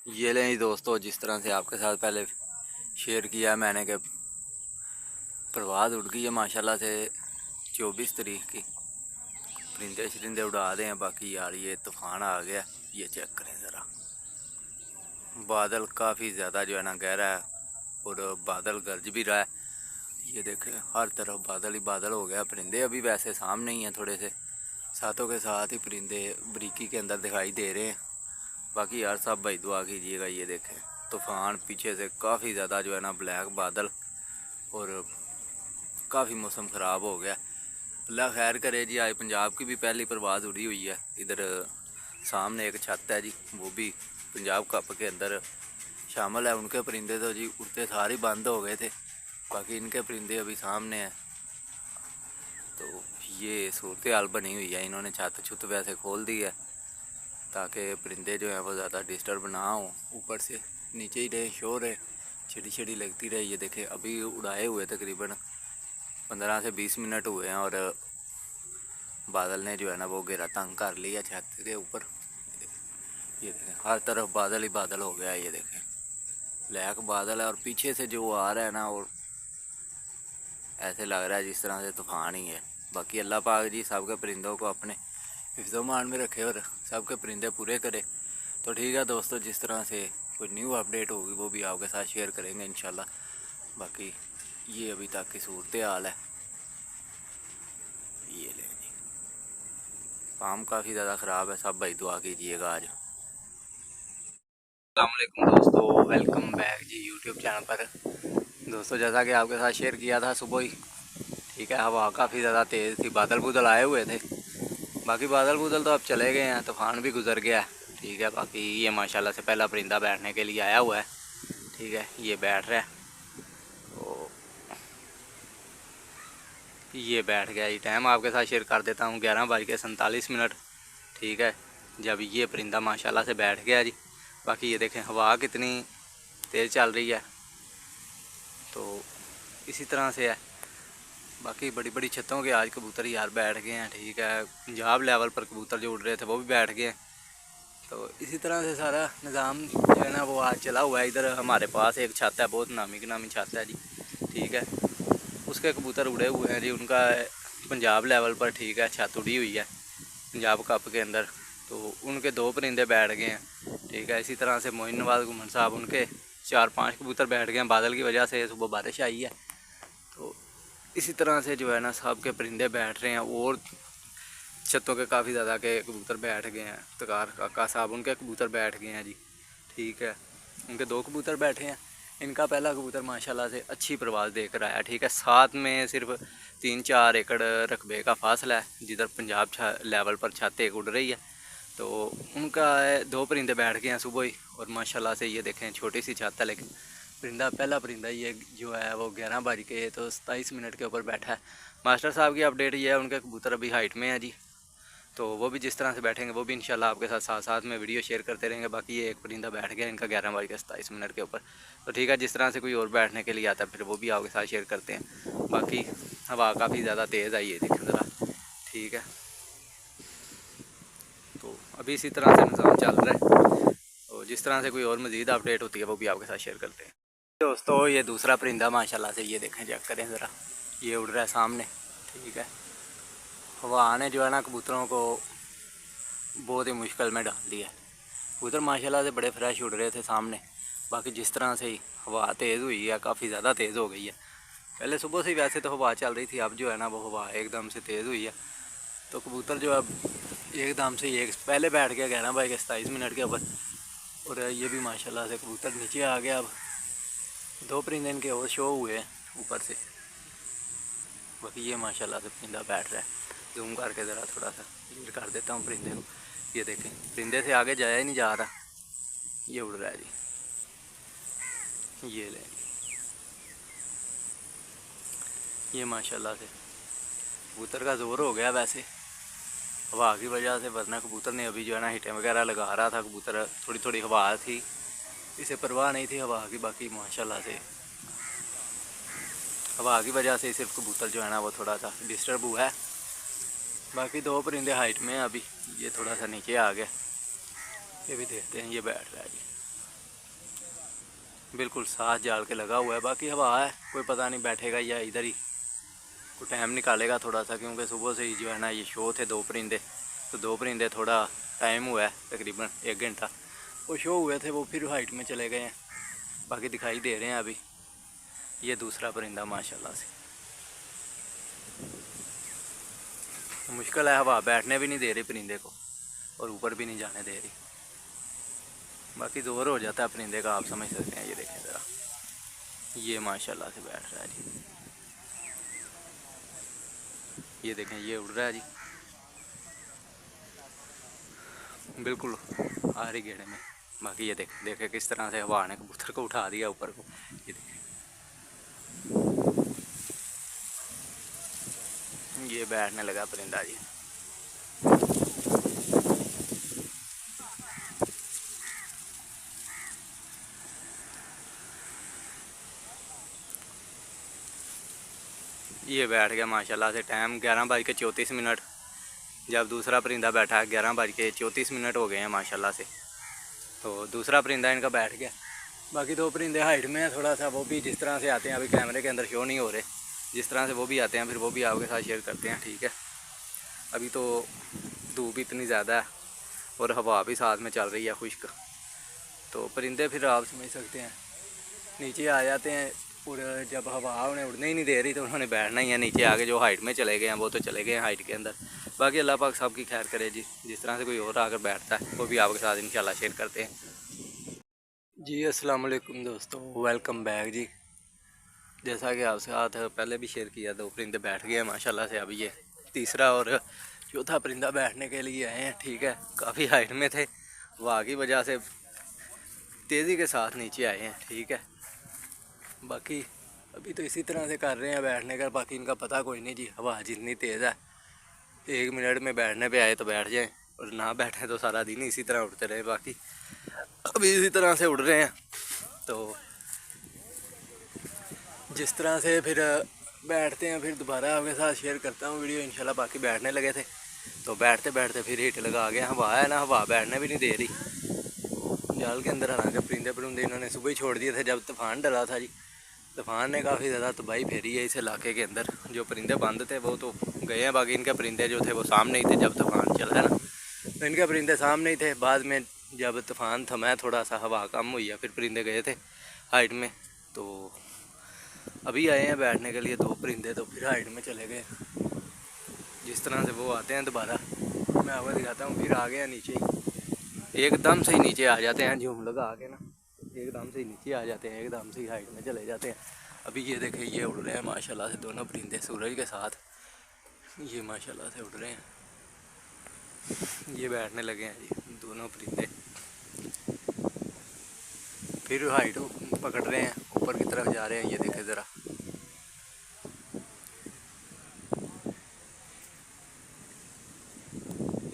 ये लें जी दोस्तों, जिस तरह से आपके साथ पहले शेयर किया मैंने कि परवाज़ उड़ गई है माशाल्लाह से 24 तारीख की। परिंदे शरिंदे उड़ा दें हैं। बाकी यार ये तूफ़ान आ गया, ये चेक करें ज़रा। बादल काफ़ी ज़्यादा जो है ना गहरा है और बादल गरज भी रहा है। ये देखें हर तरफ बादल ही बादल हो गया। परिंदे अभी वैसे सामने ही हैं, थोड़े से साथों के साथ ही परिंदे बरीकी के अंदर दिखाई दे रहे हैं। बाकी यार सब भाई दुआ कीजिएगा। ये देखें तूफ़ान पीछे से काफ़ी ज़्यादा जो है ना ब्लैक बादल और काफ़ी मौसम ख़राब हो गया। अल्लाह खैर करे जी। आज पंजाब की भी पहली परवाज़ उड़ी हुई है। इधर सामने एक छत है जी, वो भी पंजाब कप के अंदर शामिल है। उनके परिंदे तो जी उड़ते सारे बंद हो गए थे, बाकी इनके परिंदे अभी सामने हैं। तो ये सूरत हाल बनी हुई है। इन्होंने छत छुत वैसे खोल दी है ताकि परिंदे जो हैं वो ज़्यादा डिस्टर्ब ना हो। ऊपर से नीचे ही रहे, शोर है, चिड़ी चिड़ी लगती रहे। ये देखे अभी उड़ाए हुए तकरीबन 15 से 20 मिनट हुए हैं और बादल ने जो है ना वो घेरा तंग कर लिया छत के ऊपर। ये देखें हर तरफ बादल ही बादल हो गया है। ये देखें ब्लैक बादल है और पीछे से जो आ रहा है ना वो ऐसे लग रहा है जिस तरह से तूफ़ान ही है। बाकी अल्लाह पाक जी सबके परिंदों को अपने हिफ्ज़-ओ-मान में रखे और सबके परिंदे पूरे करे। तो ठीक है दोस्तों, जिस तरह से कोई न्यू अपडेट होगी वो भी आपके साथ शेयर करेंगे इंशाल्लाह। बाकी ये अभी तक की सूरत हाल है। ये ले जी, काम काफ़ी ज़्यादा ख़राब है। सब भाई दुआ कीजिएगा आज। अस्सलाम वालेकुम दोस्तों, वेलकम बैक जी यूट्यूब चैनल पर। दोस्तों जैसा कि आपके साथ शेयर किया था सुबह ही, ठीक है, हवा काफ़ी ज़्यादा तेज़ थी, बादल बुदल आए हुए थे। बाकी बादल बुदल तो अब चले गए हैं, तूफ़ान भी गुजर गया है। ठीक है, बाकी ये माशाल्लाह से पहला परिंदा बैठने के लिए आया हुआ है। ठीक है, ये बैठ रहा है। तो ये बैठ गया। ये टाइम आपके साथ शेयर कर देता हूँ, 11:47। ठीक है, जब ये परिंदा माशाल्लाह से बैठ गया जी। बाकी ये देखें हवा कितनी तेज़ चल रही है, तो इसी तरह से है। बाकी बड़ी बड़ी छतों के आज कबूतर यार बैठ गए हैं। ठीक है, पंजाब लेवल पर कबूतर जो उड़ रहे थे वो भी बैठ गए हैं। तो इसी तरह से सारा निज़ाम जो है ना वो आज चला हुआ है। इधर हमारे पास एक छत है, बहुत नामी की नामी छत है जी। ठीक है, उसके कबूतर उड़े हुए हैं जी, उनका पंजाब लेवल पर। ठीक है, छत उड़ी हुई है पंजाब कप के अंदर, तो उनके 2 परिंदे बैठ गए हैं। ठीक है, इसी तरह से मोइन नवाज घुमन साहब उनके 4-5 कबूतर बैठ गए हैं। बादल की वजह से सुबह बारिश आई है, तो इसी तरह से जो है ना सब के परिंदे बैठ रहे हैं। और छतों के काफ़ी ज़्यादा के कबूतर बैठ गए हैं। तकार काका साहब उनके कबूतर बैठ गए हैं जी। ठीक है, उनके 2 कबूतर बैठे हैं। इनका पहला कबूतर माशाल्लाह से अच्छी परवाज़ देकर आया। ठीक है, साथ में सिर्फ 3-4 एकड़ रकबे का फासला है जिधर पंजाब लेवल पर छत एक उड़ रही है। तो उनका 2 परिंदे बैठ गए हैं सुबह ही। और माशाल्लाह से ये देखें छोटी सी छत है, लेकिन परिंदा पहला परिंदा ये जो है वो 11:27 के ऊपर बैठा है। मास्टर साहब की अपडेट ये है, उनके कबूतर अभी हाइट में है जी। तो वो भी जिस तरह से बैठेंगे वो भी इंशाल्लाह आपके साथ साथ साथ में वीडियो शेयर करते रहेंगे। बाकी ये एक परिंदा बैठ गया इनका 11:27 के ऊपर। तो ठीक है, जिस तरह से कोई और बैठने के लिए आता है फिर वो भी आपके साथ शेयर करते हैं। बाकी हवा काफ़ी ज़्यादा तेज़ आई है, देखें ज़रा। ठीक है, तो अभी इसी तरह से निज़ाम चल रहा है। तो जिस तरह से कोई और मज़ीद अपडेट होती है वो भी आपके साथ शेयर करते हैं। दोस्तों ये दूसरा परिंदा माशाल्लाह से ये देखें, चेक करें ज़रा, ये उड़ रहा है सामने। ठीक है, हवा ने जो है ना कबूतरों को बहुत ही मुश्किल में डाल दिया है। कबूतर माशाल्लाह से बड़े फ्रेश उड़ रहे थे सामने। बाकी जिस तरह से ही हवा तेज़ हुई है, काफ़ी ज़्यादा तेज़ हो गई है। पहले सुबह से ही वैसे तो हवा चल रही थी, अब जो है ना वो हवा एकदम से तेज़ हुई है। तो कबूतर जो है एकदम से ये पहले बैठ गया 11:27 के ऊपर। और ये भी माशाल्लाह से कबूतर नीचे आ गया। अब 2 परिंदे इनके और शो हुए हैं ऊपर से। बाकी ये माशाल्लाह से परिंदा बैठ रहा है। जूम करके ज़रा थोड़ा सा क्लियर कर देता हूँ परिंदे को। ये देखें परिंदे से आगे जाया ही नहीं जा रहा, ये उड़ रहा है जी। ये ले, ये माशाल्लाह से कबूतर का ज़ोर हो गया वैसे हवा की वजह से, वरना कबूतर ने अभी जो है ना हिटें वगैरह लगा रहा था। कबूतर थोड़ी थोड़ी हवा थी, इसे परवाह नहीं थी हवा की। बाकी माशाल्लाह से हवा की वजह से सिर्फ कबूतर जो है ना वो थोड़ा सा डिस्टर्ब हुआ है। बाकी 2 परिंदे हाइट में हैं अभी, ये थोड़ा सा नीचे आ गया। ये भी देखते हैं, ये बैठ रहा है जी। बिल्कुल साथ जाल के लगा हुआ है। बाकी हवा है, कोई पता नहीं बैठेगा या इधर ही कोई टाइम निकालेगा थोड़ा सा, क्योंकि सुबह से ही जो है ना ये शो थे 2 परिंदे, तो 2 परिंदे थोड़ा टाइम हुआ है तकरीबन 1 घंटा वो शो हुए थे, वो फिर हाइट में चले गए हैं। बाकी दिखाई दे रहे हैं अभी। ये दूसरा परिंदा माशाल्लाह से। मुश्किल है, हवा बैठने भी नहीं दे रही परिंदे को और ऊपर भी नहीं जाने दे रही। बाकी जोर हो जाता है परिंदे का, आप समझ सकते हैं। ये देखें ज़रा, ये माशाल्लाह से बैठ रहा है जी। ये देखें, ये उड़ रहा है जी, बिल्कुल आ रही गेड़े में। बाकी ये देखे किस तरह से हवा ने कबूतर को उठा दिया ऊपर को। ये देखें, ये बैठने लगा परिंदा जी। ये बैठ गया माशाल्लाह से। टाइम 11:34। जब दूसरा परिंदा बैठा 11:34 हो गए हैं माशाल्लाह से। तो दूसरा परिंदा इनका बैठ गया। बाकी 2 परिंदे हाइट में है थोड़ा सा, वो भी जिस तरह से आते हैं अभी कैमरे के अंदर शो नहीं हो रहे, जिस तरह से वो भी आते हैं फिर वो भी आपके साथ शेयर करते हैं, ठीक है। अभी तो धूप इतनी ज़्यादा है और हवा भी साथ में चल रही है खुश्क, तो परिंदे फिर आप समझ सकते हैं नीचे आ जाते हैं। और जब हवा उन्हें उड़ने ही नहीं दे रही तो उन्होंने बैठना ही है नीचे आके। जो हाइट में चले गए हैं वो तो चले गए हैं हाइट के अंदर। बाकी अल्लाह पाक सबकी खैर करे जी। जिस तरह से कोई और आकर बैठता है वो भी आपके साथ इंशाल्लाह शेयर करते हैं जी। अस्सलाम वालेकुम दोस्तों, वेलकम बैक जी। जैसा कि आपसे साथ पहले भी शेयर किया, 2 परिंदे बैठ गए हैं माशाल्लाह से। अभी ये तीसरा और चौथा परिंदा बैठने के लिए आए हैं, ठीक है। काफ़ी हाइट में थे, हवा की वजह से तेज़ी के साथ नीचे आए हैं, ठीक है। बाकी अभी तो इसी तरह से कर रहे हैं बैठने का। बाकी इनका पता कोई नहीं जी, हवा जितनी तेज़ है 1 मिनट में बैठने पे आए तो बैठ जाएं और ना बैठे तो सारा दिन इसी तरह उड़ते रहे। बाकी अभी इसी तरह से उड़ रहे हैं। तो जिस तरह से फिर बैठते हैं फिर दोबारा आपके साथ शेयर करता हूँ वीडियो इंशाल्लाह। बाकी बैठने लगे थे तो बैठते बैठते फिर हिट लगा गया। हवा है ना, हवा बैठने भी नहीं दे रही। जाल के अंदर हरा के परिंदे परिंदे इन्होंने सुबह ही छोड़ दिए थे जब तूफ़ान डला था जी। तूफ़ान ने काफ़ी ज़्यादा तबाही फेरी है इस इलाके के अंदर। जो परिंदे बंद थे वो तो गए हैं, बाकी इनके परिंदे जो थे वो सामने ही थे जब तूफ़ान चला है ना, तो इनके परिंदे सामने ही थे। बाद में जब तूफ़ान थमा, थोड़ा सा हवा कम हुई है, फिर परिंदे गए थे हाइट में। तो अभी आए हैं बैठने के लिए 2 परिंदे, तो फिर हाइट में चले गए। जिस तरह से वो आते हैं दोबारा मैं आपको दिखाता हूँ। फिर आ गए हैं नीचे ही, एकदम से ही नीचे आ जाते हैं झूम लगा के ना, एकदम से ही नीचे आ जाते हैं, एकदम से ही हाइट में चले जाते हैं। अभी ये देखें, ये उड़ रहे हैं माशाल्लाह से दोनों परिंदे सूरज के साथ। ये माशाल्लाह से उड़ रहे हैं, ये बैठने लगे हैं जी दोनों परिंदे। फिर हाइट पकड़ रहे हैं, ऊपर की तरफ जा रहे हैं। ये देखें ज़रा,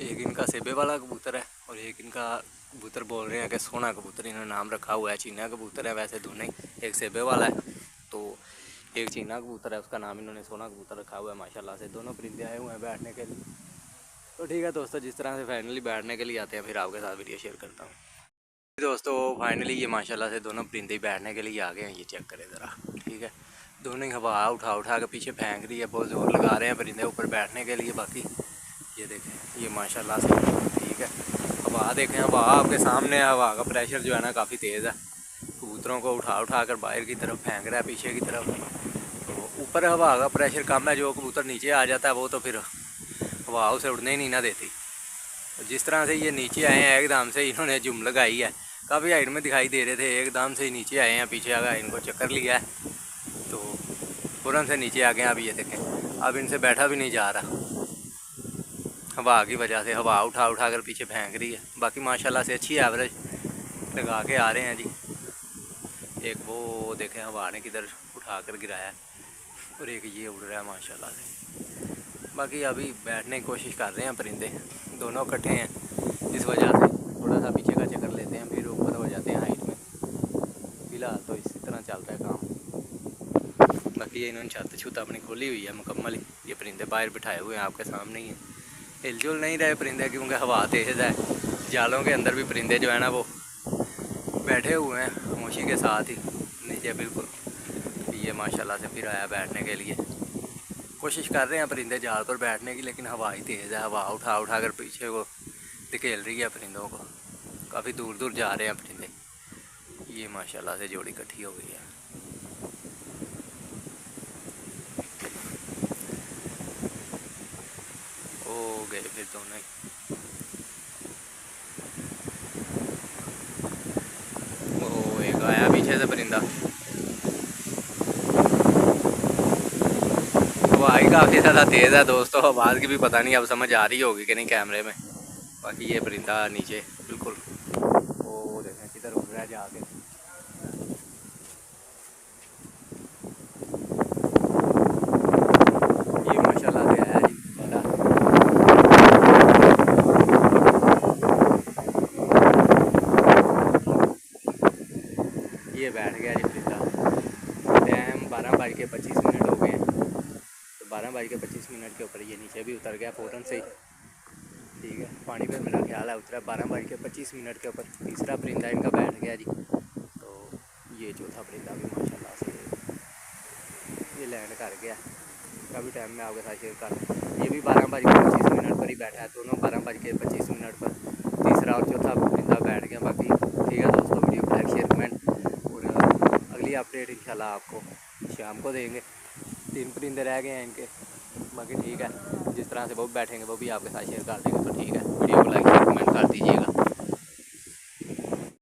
एक इनका सेबे वाला कबूतर है और एक इनका कबूतर बोल रहे हैं कि सोना कबूतर इन्होंने नाम रखा हुआ है। चीना कबूतर है वैसे दोनों ही, एक सेबे वाला है तो एक चीना कबूतर है, उसका नाम इन्होंने सोना कबूतर रखा हुआ है माशाल्लाह से। दोनों परिंदे आए हुए हैं बैठने के लिए। तो ठीक है दोस्तों, जिस तरह से फाइनली बैठने के लिए आते हैं फिर आपके साथ वीडियो शेयर करता हूँ दोस्तों। फाइनली ये माशाल्लाह से दोनों परिंदे बैठने के लिए आ गए हैं। ये चेक करें ज़रा, ठीक है। दोनों ही हवा उठा उठा के पीछे फेंक रही है, बहुत ज़ोर लगा रहे हैं परिंदे ऊपर बैठने के लिए। बाकी ये देखें, ये माशाल्लाह से, ठीक है। हवा देखें, हवा आपके सामने है। हवा का प्रेशर जो है ना काफ़ी तेज़ है, कबूतरों को उठा उठा कर बाहर की तरफ फेंक रहा है, पीछे की तरफ। तो ऊपर हवा का प्रेशर कम है, जो कबूतर नीचे आ जाता है वो तो फिर हवा उसे उड़ने ही नहीं ना देती। जिस तरह से ये नीचे आए हैं एकदम से इन्होंने जुम लगाई है। काफ़ी हाइट में दिखाई दे रहे थे, एकदम से नीचे आए हैं। पीछे आ गया, इनको चक्कर लिया है तो फ़ौरन से नीचे आ गए। अब ये देखें, अब इनसे बैठा भी नहीं जा रहा, हवा की वजह से। हवा उठा उठा कर पीछे फेंक रही है। बाकी माशाल्लाह से अच्छी एवरेज लगा के आ रहे हैं जी। एक वो देखें हवा ने किधर उठा कर गिराया है और एक ये उड़ रहा है माशाल्लाह से। बाकी अभी बैठने की कोशिश कर रहे हैं परिंदे, दोनों इकट्ठे हैं। इस वजह से थोड़ा सा पीछे का चक्कर लेते हैं, फिर ऊपर हो जाते हैं हाइट में। फ़िलहाल तो इसी तरह चल रहा है काम। बाकी ये इन्होंने छत छुत अपनी खोली हुई है मुकम्मल ही। ये परिंदे बाहर बिठाए हुए हैं आपके सामने ही हैं। हिलजुल नहीं रहे परिंदे क्योंकि हवा तेज़ है। जालों के अंदर भी परिंदे जो है ना वो बैठे बैठे हुए हैं खामोशी के साथ ही नीचे बिल्कुल। ये माशाल्लाह से फिर आया बैठने के लिए। कोशिश कर रहे हैं परिंदे झाड़ पर बैठने की, लेकिन हवा ही तेज़ है। हवा उठा उठा कर पीछे को धकेल रही है परिंदों को। काफ़ी दूर दूर जा रहे हैं परिंदे। ये माशाल्लाह से जोड़ी इकट्ठी हो गई है। ओ गए फिर दोनों ही। ओ एक आया पीछे से परिंदा। हवाई काफ़ी ज़्यादा तेज़ है दोस्तों। आवाज़ की भी पता नहीं अब समझ आ रही होगी कि नहीं कैमरे में। बाकी ये परिंदा नीचे बिल्कुल, वो देखें किधर उड़ रहा है जाके। ये माशाल्लाह से आया जी बड़ा। ये बैठ गया जी परिंदा। टाइम 12:25 हो गए हैं। तो 12:25 के ऊपर ये नीचे भी उतर गया फ़ौरन से ही। ठीक है, पानी पे मेरा ख्याल है उतरा 12:25 के ऊपर। तीसरा परिंदा इनका बैठ गया जी। तो ये चौथा परिंदा भी माशाल्लाह से ये लैंड कर गया। इसका भी टाइम में आपके साथ शेयर कर रहा। ये भी 12:25 पर ही बैठा है। दोनों 12:25 पर तीसरा और चौथा परिंदा बैठ गया। बाकी ठीक है दोस्तों, वीडियो को लाइक शेयर कमेंट, और अगली अपडेट इंशाल्लाह आपको शाम को देंगे। 3 परिंदे रह गए हैं इनके। बाकी ठीक है, जिस तरह से वो बैठेंगे वो भी आपके साथ शेयर कर देंगे। तो ठीक है, वीडियो को लाइक शेयर कमेंट कर दीजिएगा।